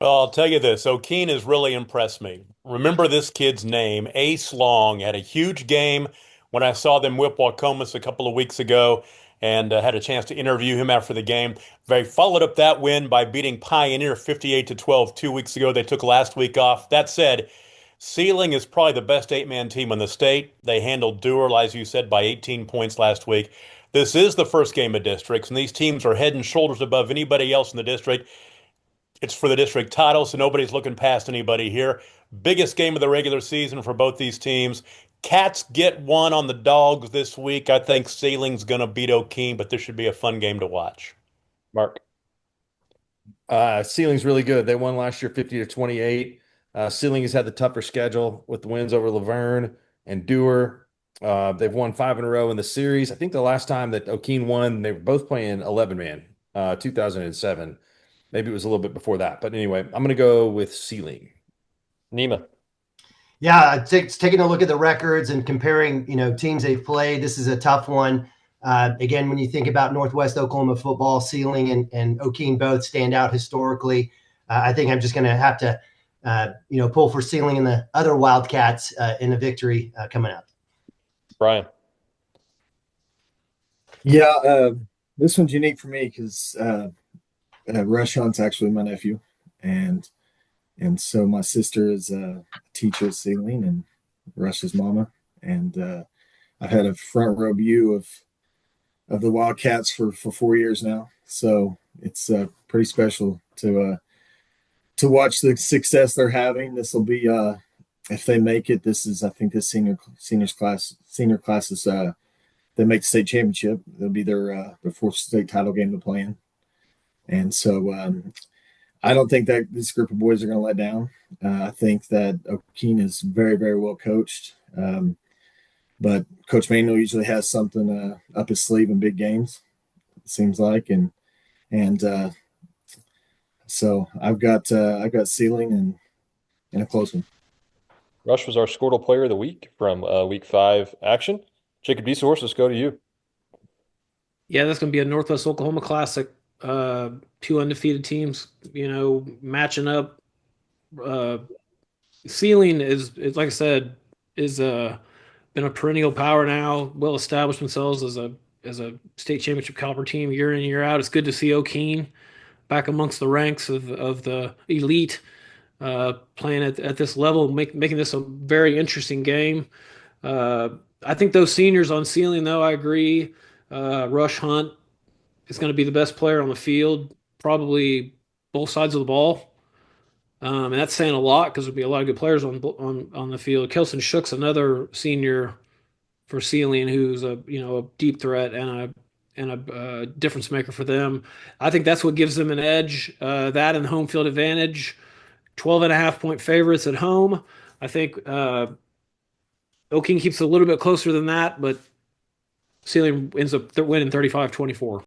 Well, I'll tell you this, Okeene has really impressed me. Remember this kid's name, Ace Long, had a huge game when I saw them whip Wacomas a couple of weeks ago and had a chance to interview him after the game. They followed up that win by beating Pioneer 58 to 12 2 weeks ago. They took last week off. That said, Seiling is probably the best eight-man team in the state. They handled Dewar, as you said, by 18 points last week. This is the first game of districts, and these teams are head and shoulders above anybody else in the district. It's for the district title, so nobody's looking past anybody here. Biggest game of the regular season for both these teams. Cats get one on the Dogs this week. I think Sealing's going to beat Okeene, but this should be a fun game to watch. Mark. Ceiling's really good. They won last year 50 to 28. Ceiling has had the tougher schedule with the wins over Laverne and Dewar. They've won five in a row in the series. I think the last time that Okeene won, they were both playing 11 man, 2007. Maybe it was a little bit before that. But anyway, I'm going to go with Ceiling. Nima. Yeah, taking a look at the records and comparing, teams they've played. This is a tough one. Again, when you think about Northwest Oklahoma football, Seiling and Okeene both stand out historically. I think I'm just going to have to, pull for Seiling and the other Wildcats in a victory coming up. Brian. Yeah, this one's unique for me because Rush Hunt's actually my nephew, and so my sister is a teacher at Seiling and Rush's mama, and I've had a front row view of the Wildcats for 4 years now. So it's pretty special to watch the success they're having. This will be if they make it. This is I think this senior class is they make the state championship. They'll be their fourth state title game to play in, and so I don't think that this group of boys are going to let down. I think that Okeene is very, very well coached. But Coach Manuel usually has something up his sleeve in big games, it seems like. And so I've got Ceiling and a close one. Rush was our Squirtle Player of the Week from Week 5 action. Jacob Desource, let's go to you. Yeah, that's going to be a Northwest Oklahoma Classic. Two undefeated teams, matching up. Ceiling is like I said, is been a perennial power now, well established themselves as a state championship caliber team year in year out. It's good to see Okeene back amongst the ranks of the elite, playing at this level, making this a very interesting game. I think those seniors on Ceiling, though, I agree. Rush Hunt is going to be the best player on the field, probably both sides of the ball. And that's saying a lot because there'll be a lot of good players on the field. Kelson Shook's another senior for Ceiling, who's a deep threat and a difference maker for them. I think that's what gives them an edge. That and home field advantage. 12.5 point favorites at home. I think Okeene keeps it a little bit closer than that, but Ceiling ends up winning 35-24.